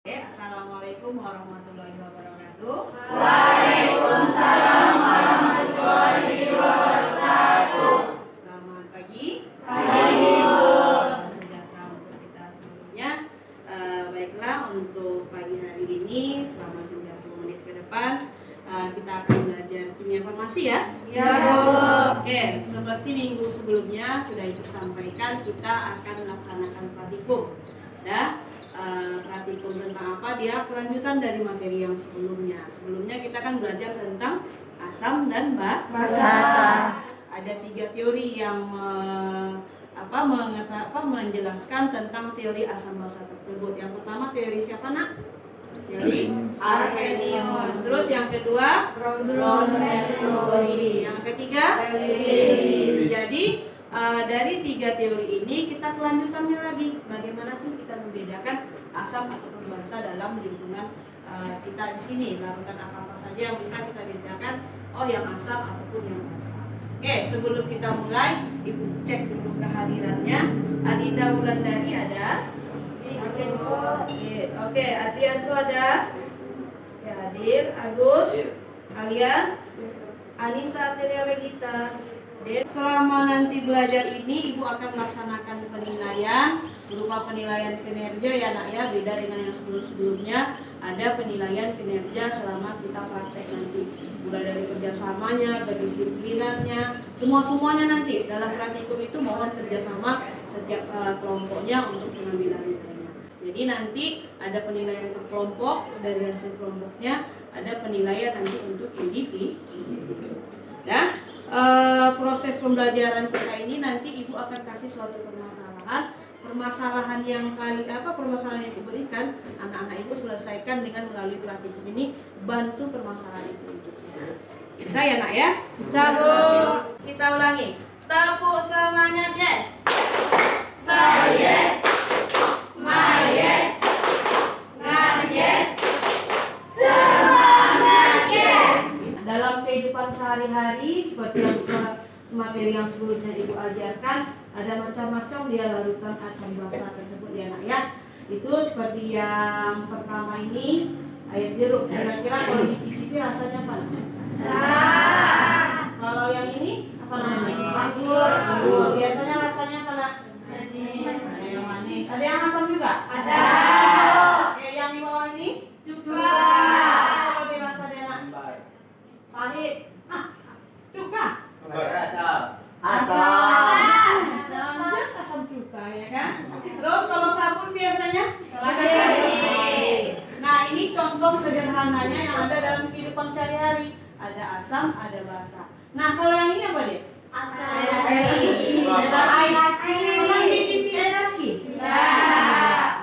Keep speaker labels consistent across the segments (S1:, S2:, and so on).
S1: Assalamualaikum warahmatullahi wabarakatuh.
S2: Waalaikumsalam warahmatullahi wabarakatuh.
S1: Selamat pagi.
S2: Pagi, Bu.
S1: Salam sejahtera untuk kita semuanya. Baiklah, untuk pagi hari ini selama 90 menit ke depan kita akan belajar kimia farmasi ya.
S2: Ya, Bu.
S1: Oke, seperti minggu sebelumnya sudah Ibu sampaikan, kita akan melaksanakan praktikum. Praktikum tentang apa? Dia kelanjutan dari materi yang sebelumnya. Sebelumnya kita kan belajar tentang asam dan basa. Ada 3 teori yang menjelaskan tentang teori asam basa tersebut. Yang pertama teori siapa, Nak? Teori Arrhenius. Terus yang kedua teori. Yang ketiga Jadi dari 3 teori ini kita kelanjutannya lagi. Bagaimana sih kita membedakan asam ataupun basa dalam lingkungan kita di sini? Lakukan apa saja yang bisa kita bedakan, oh yang asam ataupun yang basa. Oke, sebelum kita mulai, Ibu cek dulu kehadirannya. Adinda Wulandari ada? Oke, Adrian tuh ada? Ya, hadir. Agus? Kalian? Anissa Telia Wegita. Selama nanti belajar ini Ibu akan melaksanakan penilaian berupa penilaian kinerja ya Nak ya, beda dengan yang sebelumnya. Ada penilaian kinerja selama kita praktek nanti, mulai dari kerjasamanya, kedisiplinannya, semuanya nanti dalam praktikum itu mohon kerjasama setiap kelompoknya untuk pengambilan nilainya. Jadi nanti ada penilaian per kelompok, dari hasil kelompoknya ada penilaian nanti untuk individu. Dan proses pembelajaran kita ini nanti Ibu akan kasih suatu permasalahan yang permasalahan yang diberikan, anak-anak Ibu selesaikan dengan melalui praktikum ini, bantu permasalahan itu untuk saya. Bisa ya Nak ya?
S2: Bisa, Bu.
S1: Kita ulangi. Tepuk semangat, yes.
S2: Yes. Ma yes. Ngan yes. Semangat yes.
S1: Dalam kehidupan sehari-hari seperti yang materi yang sebelumnya Ibu ajarkan, ada macam-macam dia larutan asam basa tersebut ya Nak ya. Itu seperti yang pertama ini, air jeruk. Kira-kira kalau dicicipi rasanya apa? Kalau yang ini apa namanya? Anggur. Biasanya rasanya apa Nak?
S2: Manis.
S1: Yang manis. Ada yang asam juga?
S2: Ada.
S1: Oke, yang di bawah ini?
S2: Juga.
S1: Kalau dirasa dia Nak?
S2: Pahit.
S1: Cuka.
S2: Asam.
S1: Asam cuka ya kan. Terus kalau sabun biasanya? Nah ini contoh sederhananya yang ada dalam kehidupan sehari-hari. Ada asam, ada basa. Nah kalau yang ini apa dia?
S2: Asam.
S1: Air aki. Pernah cicipi air aki?
S2: Ya.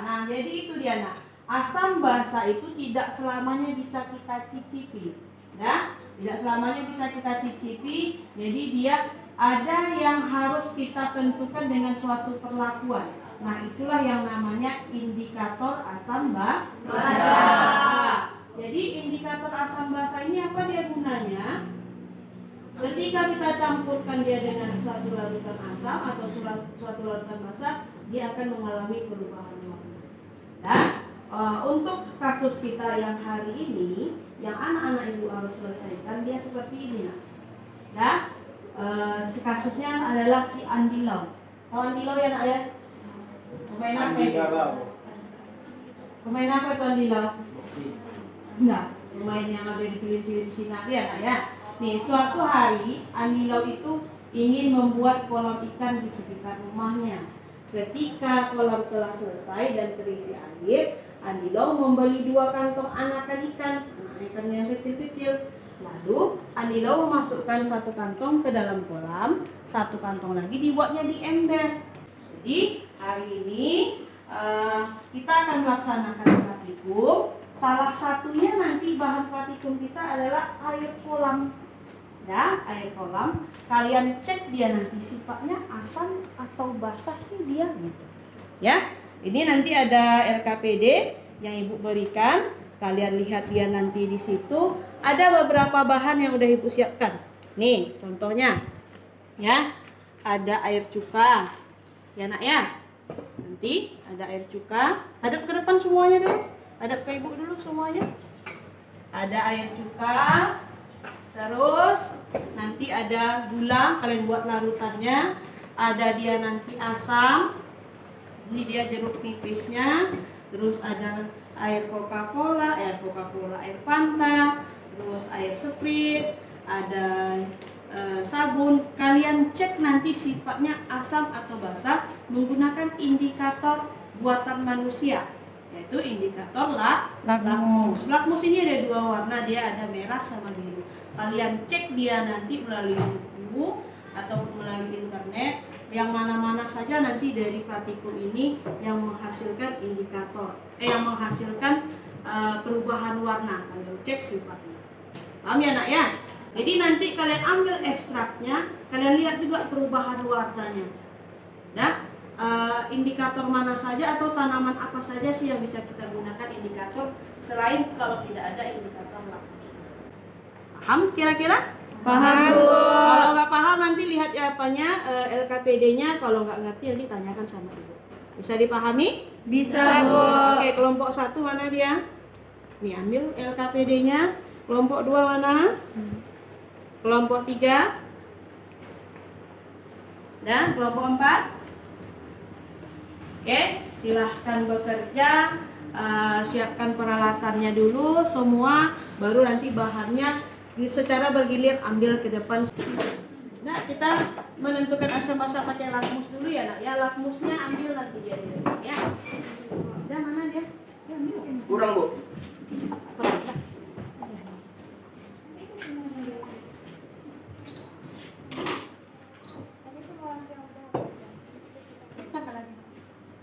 S1: Nah jadi itu dia Nak. Asam basa itu tidak selamanya bisa kita cicipi. Ya, tidak selamanya bisa kita cicipi. Jadi dia ada yang harus kita tentukan dengan suatu perlakuan. Nah, itulah yang namanya indikator asam basa. Jadi indikator asam basa ini apa dia gunanya? Ketika kita campurkan dia dengan suatu larutan asam atau suatu larutan basa, dia akan mengalami perubahan warna. Nah, untuk kasus kita yang hari ini, yang anak-anak Ibu harus selesaikan, dia seperti ini Nah, kasusnya adalah si Andilau. Tahu Andilau ya Nak ya? Pemain apa itu? Pemain apa itu Andilau? Enggak, pemain yang ada di film-film Cina ya Nak ya. Nih, suatu hari Andilau itu ingin membuat kolam ikan di sekitar rumahnya. Ketika kolam telah selesai dan terisi air, Andilau membeli 2 kantong anakan ikan yang kecil-kecil. Lalu Andilau memasukkan 1 kantong ke dalam kolam, 1 kantong lagi dibuatnya di ember. Jadi hari ini kita akan melaksanakan praktikum. Salah satunya nanti bahan praktikum kita adalah air kolam. Ya, air kolam. Kalian cek dia nanti sifatnya asam atau basa sih dia gitu. Ya, ini nanti ada LKPD yang Ibu berikan. Kalian lihat dia nanti di situ. Ada beberapa bahan yang udah Ibu siapkan. Nih, contohnya. Ya, ada air cuka. Ya Nak ya. Nanti ada air cuka. Hadap ke depan semuanya dulu. Hadap ke ibu dulu semuanya. Ada air cuka, terus nanti ada gula, kalian buat larutannya. Ada dia nanti asam, ini dia jeruk nipisnya. Terus ada air Coca-Cola, air Fanta, terus air Sprite, ada sabun. Kalian cek nanti sifatnya asam atau basa menggunakan indikator buatan manusia, yaitu indikator lakmus. Lakmus ini ada dua warna, dia ada merah sama biru. Kalian cek dia nanti melalui buku atau melalui internet, yang mana-mana saja nanti dari partikel ini yang menghasilkan indikator, yang menghasilkan perubahan warna. Kalian cek sifatnya. Paham ya nak ya? Jadi nanti kalian ambil ekstraknya, kalian lihat juga perubahan warnanya. Nah, indikator mana saja atau tanaman apa saja sih yang bisa kita gunakan indikator selain kalau tidak ada indikator lakmus. Paham kira-kira?
S2: Paham, Bu.
S1: Kalau nggak paham nanti lihat ya apanya LKPD-nya. Kalau nggak ngerti nanti tanyakan sama ibu. Bisa dipahami?
S2: Bisa, Bu.
S1: Oke, kelompok 1 mana dia? Nih ambil LKPD-nya. Kelompok 2 mana? Kelompok 3. Dan kelompok 4. Oke, silahkan bekerja. Siapkan peralatannya dulu semua, baru nanti bahannya secara bergilir ambil ke depan. Nah, kita menentukan asam basa pakai lakmus dulu ya nak. Ya, lakmusnya ambil nanti dia ya. Udah mana dia? Ya, ambil.
S3: Kurang, Bu.
S1: Kurang.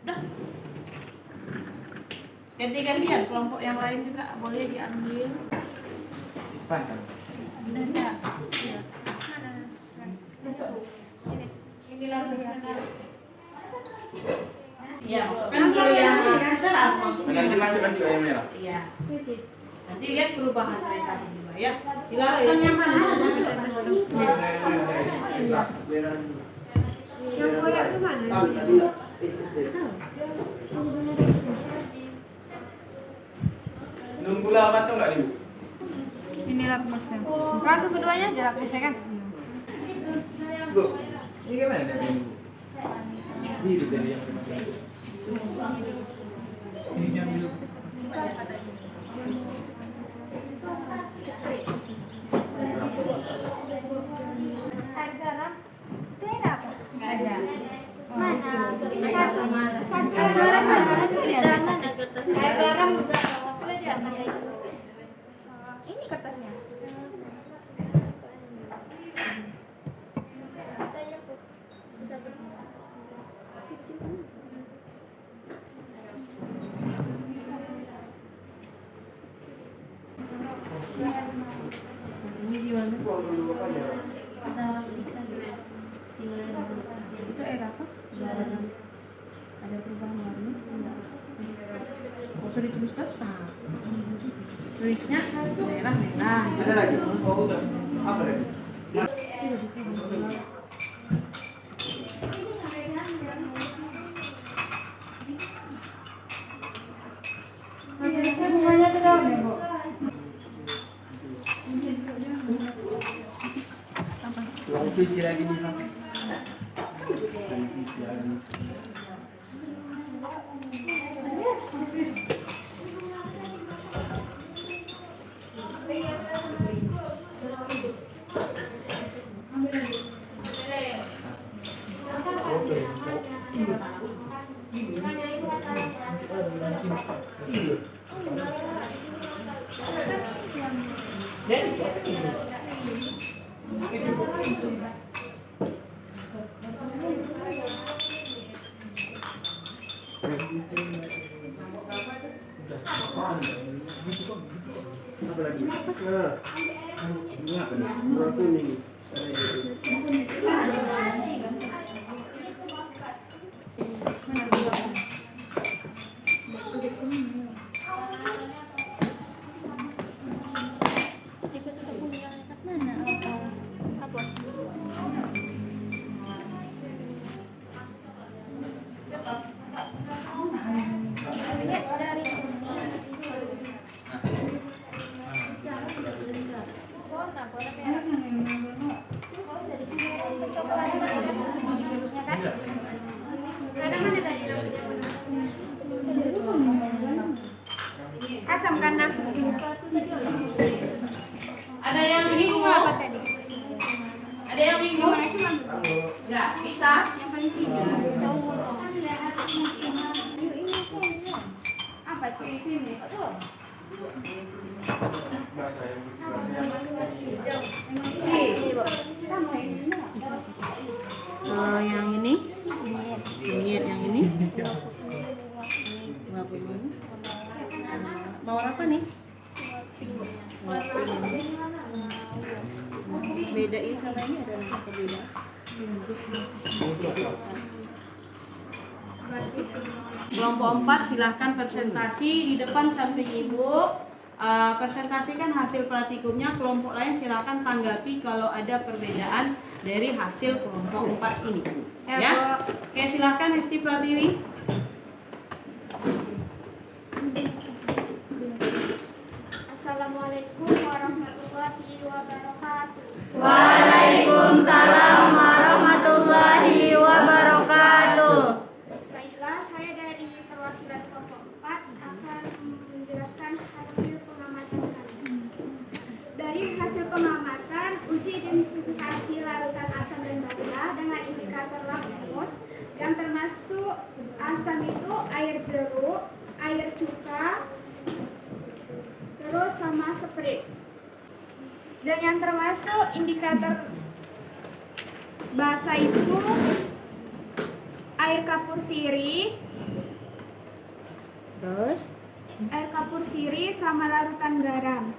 S1: Udah. Ganti-gantian kelompok yang lain juga boleh diambil. Ya, kan dulu yang serap.
S3: Nanti masukkan juga yang merah.
S1: Iya. Nanti lihat perubahan mereka juga ya. Dilakukan yang mana?
S2: Yang koyak itu mana?
S3: Nunggu lama tuh nggak nih, Bu?
S2: Ini lakmusnya. Langsung keduanya aja lakmusnya kan?
S3: Bu, ini gimana nih, Bu? Biru dari yang ini ambil.
S2: Nggak ada.
S4: Mana? Satu.
S2: Air garam juga.
S4: Ini kertasnya.
S1: Ini gimana?
S3: Bu, dulu kan ya.
S1: Itu air apa? Ada perubahan warna? Usah dituliskan? Nah. Tulisnya merah-merah.
S3: Ada lagi? Oh, udah. Apa lagi?
S2: Bunganya ke dalam ya, Bu?
S3: Tuang cuci lagi nih, Pak. Apa lagi? Nah, ini apa nih? Warna kuning.
S4: Asam karena
S1: Ada yang bingung?
S4: apa tadi?
S1: Ada yang bingung?
S4: Mana cuma
S1: Ya, bisa.
S4: yang paling sini. Apa tuh? Sini.
S1: Yang ini? Yang ini? Mau apa nih? Beda ini sama ini ada apa beda? Kelompok 4 silahkan presentasi di depan samping ibu. Presentasikan hasil praktikumnya. Kelompok lain silahkan tanggapi kalau ada perbedaan dari hasil kelompok 4 ini. Ya, oke, silahkan Hesti Pratiwi.
S4: Assalamualaikum warahmatullahi wabarakatuh.
S2: Waalaikumsalam warahmatullahi wabarakatuh.
S4: Baiklah, saya dari perwakilan kelompok 4 akan menjelaskan hasil pengamatan kami. Dari hasil pengamatan, uji identifikasi larutan asam dan basa dengan indikator lakmus yang termasuk asam itu air jeruk, air cuka, terus sama sprit. Dan yang termasuk indikator basa itu air kapur sirih,
S1: Terus
S4: air kapur sirih sama larutan garam.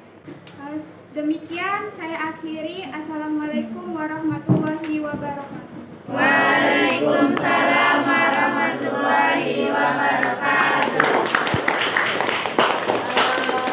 S4: Demikian saya akhiri. Assalamualaikum warahmatullahi wabarakatuh.
S2: Waalaikumsalam warahmatullahi wabarakatuh.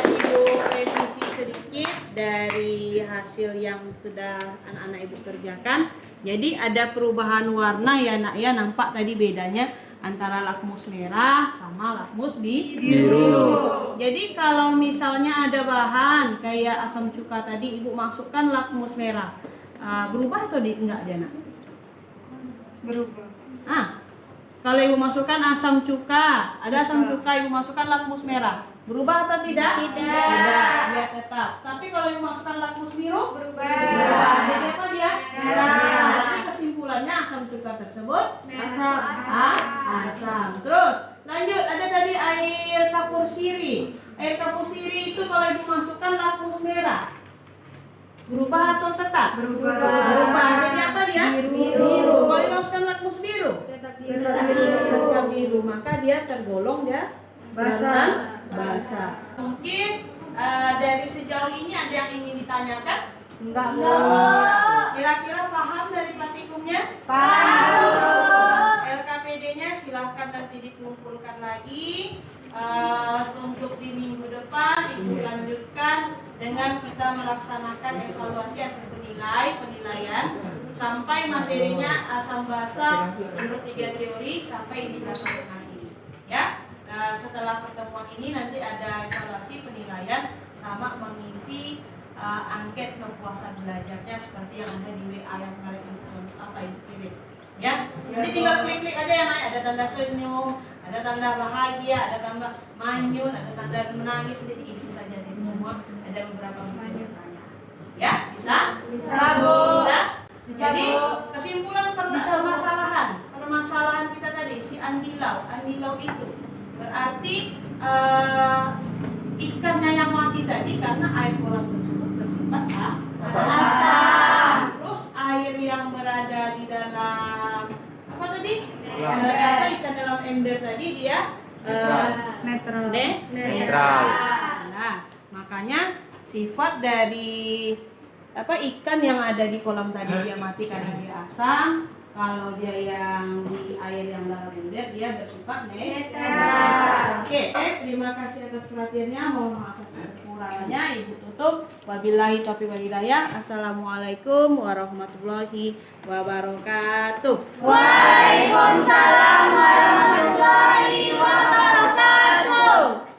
S1: Ibu revisi sedikit dari hasil yang sudah anak-anak ibu kerjakan. Jadi ada perubahan warna ya nak ya, nampak tadi bedanya antara lakmus merah sama lakmus biru. Jadi kalau misalnya ada bahan kayak asam cuka tadi ibu masukkan lakmus merah, berubah atau enggak dia nak?
S2: Berubah.
S1: Kalau ibu masukkan asam cuka, ada asam cuka ibu masukkan lakmus merah, berubah atau tidak? Tidak, dia tetap. Tapi kalau ibu masukkan lakmus biru, berubah. Jadi apa dia? Merah. Jadi kesimpulannya asam cuka tersebut
S2: Asam.
S1: asam. Terus lanjut, ada tadi air kapur sirih. Air kapur sirih itu kalau ibu masukkan lakmus merah, berubah atau tetap? Berubah. Jadi apa dia? Biru. Kalau ibu masukkan lakmus biru, tetap biru. Maka dia tergolong dia basah. Mungkin dari sejauh ini ada yang ingin ditanyakan?
S2: Enggak.
S1: Kira-kira paham dari praktikumnya? LKPD-nya silahkan nanti dikumpulkan lagi. Untuk di minggu depan ibu lanjutkan dengan kita melaksanakan evaluasi atau penilaian sampai materinya asam basa nomor 3 teori sampai indikator tengah ini. Ya. Setelah pertemuan ini nanti ada evaluasi penilaian sama mengisi angket kepuasan belajarnya seperti yang ada di WA yang kemarin apa itu kirim. Ya, jadi tinggal klik-klik aja ya naik, ada tanda senyum, ada tanda bahagia, ada tanda manyun, ada tanda menangis, jadi isi saja itu semua. Ada beberapa pertanyaan. Ya, bisa?
S2: Bisa, Bu.
S1: Bisa? Jadi kesimpulan permasalahan kita tadi si andilau itu berarti ikannya yang mati tadi karena air kolam tersebut bersifat asam. Terus air yang berada di dalam apa tadi? Ikan dalam ember tadi dia
S2: Netral.
S3: Netral.
S1: Nah, makanya sifat dari ikan yang ada di kolam tadi dia mati karena dia asam. Kalau dia yang di air yang dalam ember dia bersifat netral. Oke, terima kasih atas perhatiannya. Mohon maaf atas kekurangannya. Ibu tutup. Wabillahi taufiq wal hidayah. Assalamualaikum warahmatullahi wabarakatuh.
S2: Waalaikumsalam warahmatullahi wabarakatuh.